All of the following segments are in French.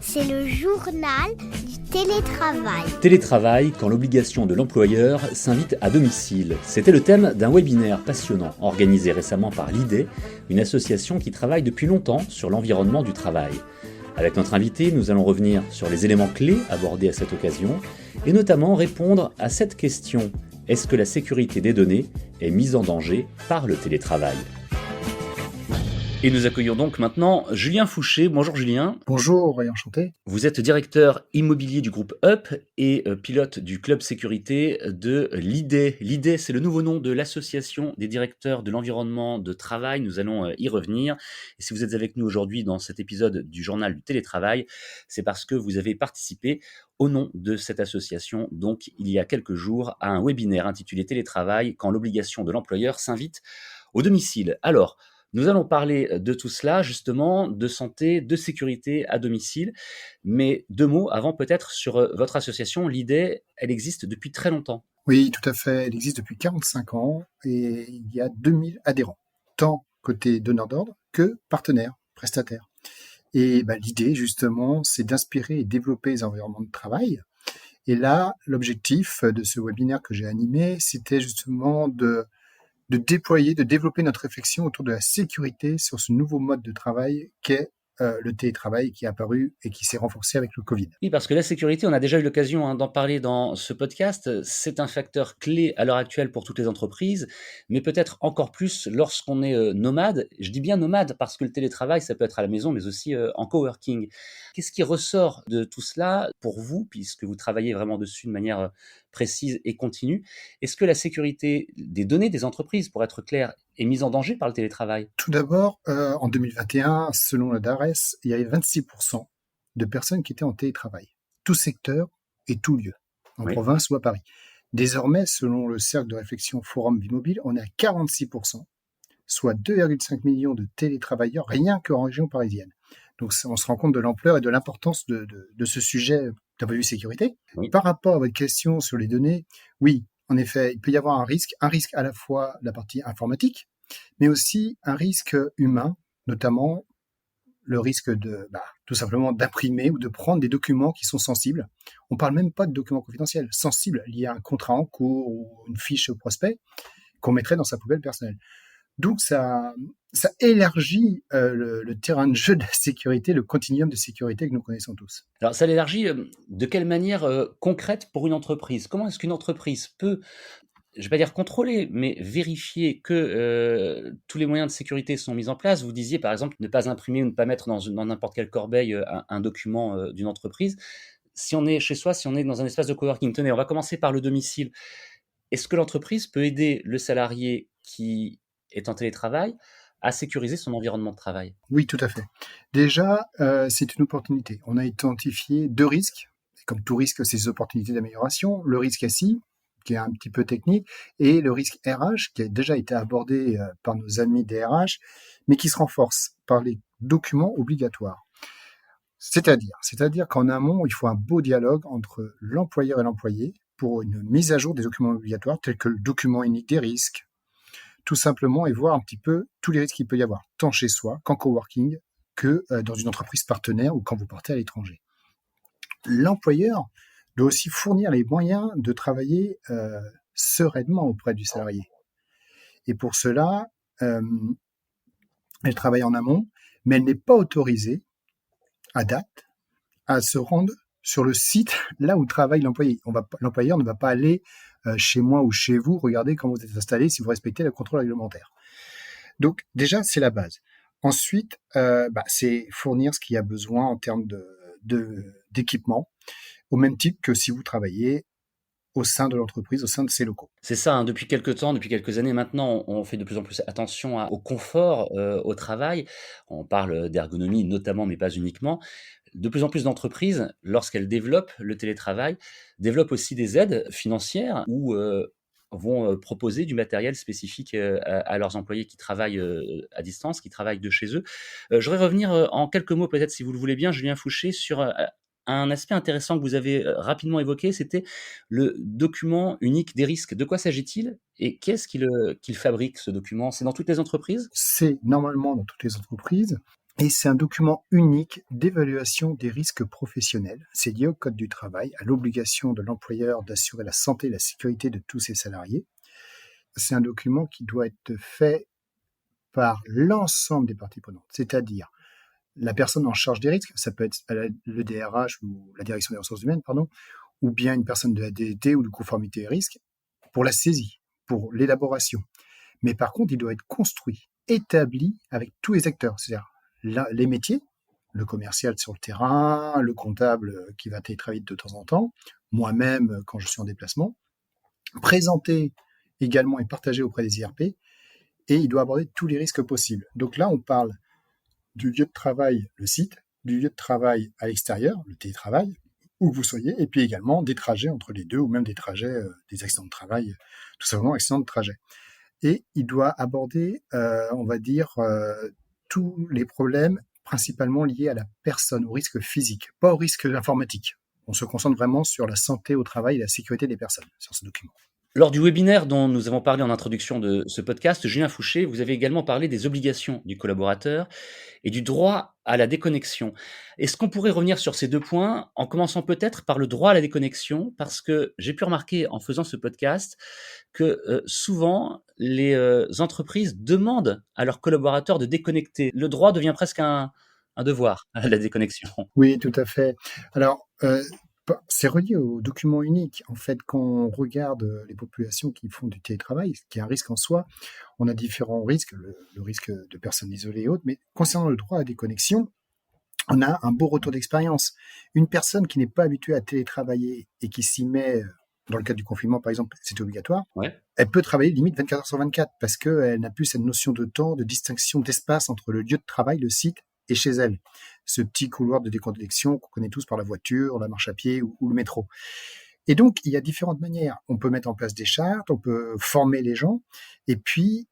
C'est le journal du télétravail. Télétravail quand l'obligation de l'employeur s'invite à domicile. C'était le thème d'un webinaire passionnant organisé récemment par l'IDEE, une association qui travaille depuis longtemps sur l'environnement du travail. Avec notre invité, nous allons revenir sur les éléments clés abordés à cette occasion et notamment répondre à cette question: est-ce que la sécurité des données est mise en danger par le télétravail ? Et nous accueillons donc maintenant Julien Fouché. Bonjour Julien. Bonjour et enchanté. Vous êtes directeur immobilier du groupe UP et pilote du club sécurité de l'IDEE. L'IDEE, c'est le nouveau nom de l'association des directeurs de l'environnement de travail. Nous allons y revenir. Et si vous êtes avec nous aujourd'hui dans cet épisode du journal du télétravail, c'est parce que vous avez participé au nom de cette association, donc il y a quelques jours, à un webinaire intitulé Télétravail quand l'obligation de l'employeur s'invite au domicile. Alors, nous allons parler de tout cela, justement, de santé, de sécurité à domicile. Mais deux mots avant peut-être sur votre association. L'IDEE, elle existe depuis très longtemps. Oui, tout à fait. Elle existe depuis 45 ans et il y a 2000 adhérents, tant côté donneur d'ordre que partenaires, prestataires. Et l'idée, justement, c'est d'inspirer et développer les environnements de travail. Et là, l'objectif de ce webinaire que j'ai animé, c'était justement de déployer, de développer notre réflexion autour de la sécurité sur ce nouveau mode de travail qu'est le télétravail qui est apparu et qui s'est renforcé avec le Covid. Oui, parce que la sécurité, on a déjà eu l'occasion d'en parler dans ce podcast, c'est un facteur clé à l'heure actuelle pour toutes les entreprises, mais peut-être encore plus lorsqu'on est nomade. Je dis bien nomade parce que le télétravail, ça peut être à la maison, mais aussi en coworking. Qu'est-ce qui ressort de tout cela pour vous, puisque vous travaillez vraiment dessus de manière précise et continue? Est-ce que la sécurité des données des entreprises, pour être clair, est mise en danger par le télétravail? Tout d'abord, en 2021, selon la DARES, il y avait 26% de personnes qui étaient en télétravail, tout secteur et tout lieu, en province ou à Paris. Désormais, selon le cercle de réflexion Forum Vimobile, on est à 46%, soit 2,5 millions de télétravailleurs rien qu'en région parisienne. Donc on se rend compte de l'ampleur et de l'importance de ce sujet d'un point de vue sécurité. Oui. Par rapport à votre question sur les données, oui, en effet, il peut y avoir un risque à la fois de la partie informatique, mais aussi un risque humain, notamment le risque de tout simplement d'imprimer ou de prendre des documents qui sont sensibles. On parle même pas de documents confidentiels, sensibles, liés à un contrat en cours ou une fiche au prospect qu'on mettrait dans sa poubelle personnelle. Donc ça élargit le terrain de jeu de la sécurité, le continuum de sécurité que nous connaissons tous. Alors ça l'élargit de quelle manière concrète pour une entreprise? Comment est-ce qu'une entreprise peut, je vais pas dire contrôler, mais vérifier que tous les moyens de sécurité sont mis en place? Vous disiez par exemple ne pas imprimer ou ne pas mettre dans n'importe quelle corbeille un document d'une entreprise. Si on est chez soi, si on est dans un espace de coworking, tenez, on va commencer par le domicile. Est-ce que l'entreprise peut aider le salarié qui est en télétravail à sécuriser son environnement de travail? Oui, tout à fait. Déjà, c'est une opportunité. On a identifié 2 risques. Et comme tout risque, c'est des opportunités d'amélioration. Le risque SI, qui est un petit peu technique, et le risque RH, qui a déjà été abordé par nos amis des RH, mais qui se renforce par les documents obligatoires. C'est-à-dire qu'en amont, il faut un beau dialogue entre l'employeur et l'employé pour une mise à jour des documents obligatoires, tels que le document unique des risques, tout simplement, et voir un petit peu tous les risques qu'il peut y avoir, tant chez soi qu'en coworking, que dans une entreprise partenaire ou quand vous partez à l'étranger. L'employeur doit aussi fournir les moyens de travailler sereinement auprès du salarié. Et pour cela, elle travaille en amont, mais elle n'est pas autorisée, à date, à se rendre sur le site là où travaille l'employé. L'employeur ne va pas aller chez moi ou chez vous, regarder comment vous êtes installé, si vous respectez le contrôle réglementaire. Donc déjà, c'est la base. Ensuite, c'est fournir ce qu'il y a besoin en termes d'équipement, au même titre que si vous travaillez au sein de l'entreprise, au sein de ses locaux. C'est ça, depuis quelque temps, depuis quelques années maintenant, on fait de plus en plus attention au confort au travail. On parle d'ergonomie notamment, mais pas uniquement. De plus en plus d'entreprises, lorsqu'elles développent le télétravail, développent aussi des aides financières ou vont proposer du matériel spécifique à leurs employés qui travaillent à distance, qui travaillent de chez eux. Je voudrais revenir en quelques mots, peut-être si vous le voulez bien, Julien Fouché, sur un aspect intéressant que vous avez rapidement évoqué, c'était le document unique des risques. De quoi s'agit-il et qui est-ce qui le fabrique, ce document? C'est dans toutes les entreprises? C'est normalement dans toutes les entreprises. Et c'est un document unique d'évaluation des risques professionnels. C'est lié au Code du travail, à l'obligation de l'employeur d'assurer la santé et la sécurité de tous ses salariés. C'est un document qui doit être fait par l'ensemble des parties prenantes, c'est-à-dire la personne en charge des risques, ça peut être le DRH ou la direction des ressources humaines, pardon, ou bien une personne de la DDT ou de conformité et risque, pour la saisie, pour l'élaboration. Mais par contre, il doit être construit, établi avec tous les acteurs, c'est-à-dire les métiers, le commercial sur le terrain, le comptable qui va télétravailler de temps en temps, moi-même quand je suis en déplacement, présenté également et partagé auprès des IRP, et il doit aborder tous les risques possibles. Donc là, on parle du lieu de travail, le site, du lieu de travail à l'extérieur, le télétravail, où que vous soyez, et puis également des trajets entre les deux, ou même des trajets, des accidents de travail, tout simplement accidents de trajet. Et il doit aborder, on va dire, tous les problèmes principalement liés à la personne, au risque physique, pas au risque informatique. On se concentre vraiment sur la santé au travail et la sécurité des personnes sur ce document. Lors du webinaire dont nous avons parlé en introduction de ce podcast, Julien Fouché, vous avez également parlé des obligations du collaborateur et du droit à la déconnexion. Est-ce qu'on pourrait revenir sur ces 2 points en commençant peut-être par le droit à la déconnexion? Parce que j'ai pu remarquer en faisant ce podcast que, souvent les, entreprises demandent à leurs collaborateurs de déconnecter. Le droit devient presque un devoir, la déconnexion. Oui, tout à fait. Alors, c'est relié au document unique. En fait, quand on regarde les populations qui font du télétravail, ce qui est un risque en soi, on a différents risques, le risque de personnes isolées et autres, mais concernant le droit à la déconnexion, on a un beau retour d'expérience. Une personne qui n'est pas habituée à télétravailler et qui s'y met, dans le cadre du confinement par exemple, c'est obligatoire, Ouais. elle peut travailler limite 24 heures sur 24 parce qu'elle n'a plus cette notion de temps, de distinction d'espace entre le lieu de travail, le site et chez elle. Ce petit couloir de déconnexion qu'on connaît tous par la voiture, la marche à pied ou le métro. Et donc, il y a différentes manières. On peut mettre en place des chartes, on peut former les gens, et puis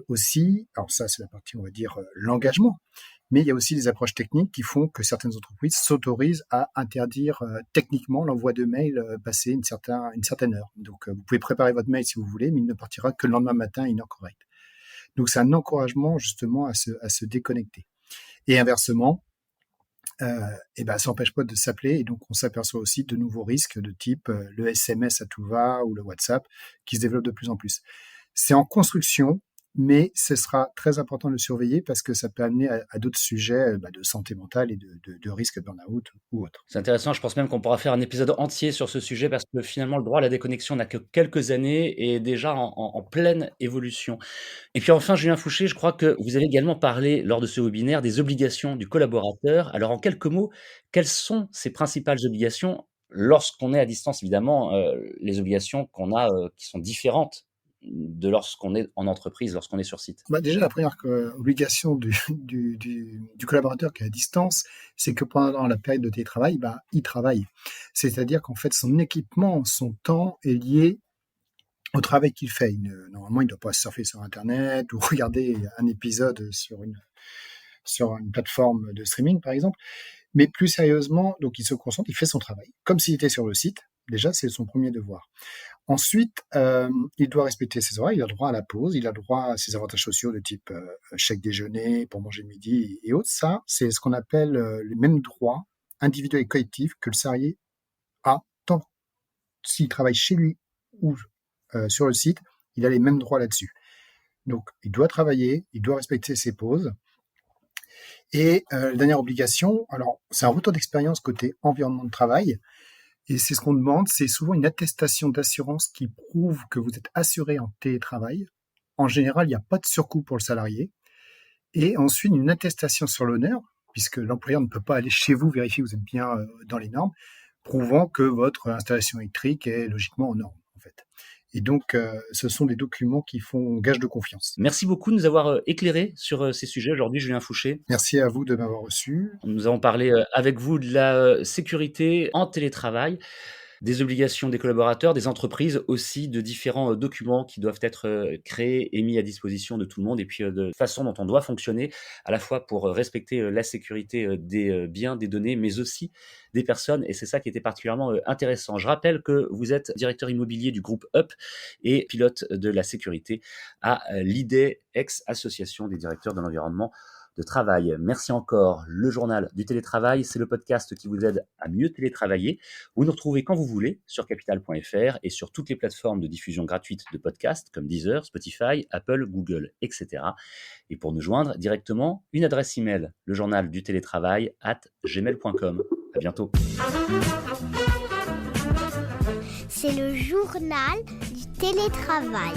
aussi, alors ça c'est la partie, on va dire, l'engagement, mais il y a aussi des approches techniques qui font que certaines entreprises s'autorisent à interdire techniquement l'envoi de mails passé une certaine heure. Donc, vous pouvez préparer votre mail si vous voulez, mais il ne partira que le lendemain matin à une heure correcte. Donc, c'est un encouragement justement à se déconnecter. Et inversement, ça n'empêche pas de s'appeler, et donc on s'aperçoit aussi de nouveaux risques de type le SMS à tout va ou le WhatsApp qui se développent de plus en plus. C'est en construction, mais ce sera très important de le surveiller parce que ça peut amener à d'autres sujets de santé mentale et de risque de burn-out ou autre. C'est intéressant, je pense même qu'on pourra faire un épisode entier sur ce sujet parce que finalement le droit à la déconnexion n'a que quelques années et est déjà en pleine évolution. Et puis enfin, Julien Fouché, je crois que vous avez également parlé lors de ce webinaire des obligations du collaborateur. Alors en quelques mots, quelles sont ces principales obligations lorsqu'on est à distance évidemment, les obligations qu'on a, qui sont différentes de lorsqu'on est en entreprise, lorsqu'on est sur site? Déjà, la première obligation du collaborateur qui est à distance, c'est que pendant la période de télétravail, il travaille. C'est-à-dire qu'en fait, son équipement, son temps est lié au travail qu'il fait. Normalement, il ne doit pas surfer sur Internet ou regarder un épisode sur une plateforme de streaming, par exemple. Mais plus sérieusement, donc il se concentre, il fait son travail, comme s'il était sur le site. Déjà, c'est son premier devoir. Ensuite, il doit respecter ses horaires, il a droit à la pause, il a droit à ses avantages sociaux de type chèque déjeuner pour manger le midi et autres. Ça, c'est ce qu'on appelle les mêmes droits individuels et collectifs que le salarié a, tant s'il travaille chez lui ou sur le site, il a les mêmes droits là-dessus. Donc, il doit travailler, il doit respecter ses pauses. Et la dernière obligation, alors c'est un retour d'expérience côté environnement de travail. Et c'est ce qu'on demande, c'est souvent une attestation d'assurance qui prouve que vous êtes assuré en télétravail. En général, il n'y a pas de surcoût pour le salarié. Et ensuite, une attestation sur l'honneur, puisque l'employeur ne peut pas aller chez vous vérifier que vous êtes bien dans les normes, prouvant que votre installation électrique est logiquement en norme, en fait. Et donc, ce sont des documents qui font gage de confiance. Merci beaucoup de nous avoir éclairés sur ces sujets aujourd'hui, Julien Fouché. Merci à vous de m'avoir reçu. Nous avons parlé avec vous de la sécurité en télétravail, des obligations des collaborateurs, des entreprises aussi, de différents documents qui doivent être créés et mis à disposition de tout le monde, et puis de façon dont on doit fonctionner, à la fois pour respecter la sécurité des biens, des données, mais aussi des personnes, et c'est ça qui était particulièrement intéressant. Je rappelle que vous êtes directeur immobilier du groupe UP et pilote de la sécurité à l'IDE, ex-association des directeurs de l'environnement de travail. Merci encore. Le journal du télétravail, c'est le podcast qui vous aide à mieux télétravailler. Vous nous retrouvez quand vous voulez sur capital.fr et sur toutes les plateformes de diffusion gratuite de podcasts comme Deezer, Spotify, Apple, Google, etc. Et pour nous joindre directement, une adresse email, lejournaldutélétravail@gmail.com. À bientôt. C'est le journal du télétravail.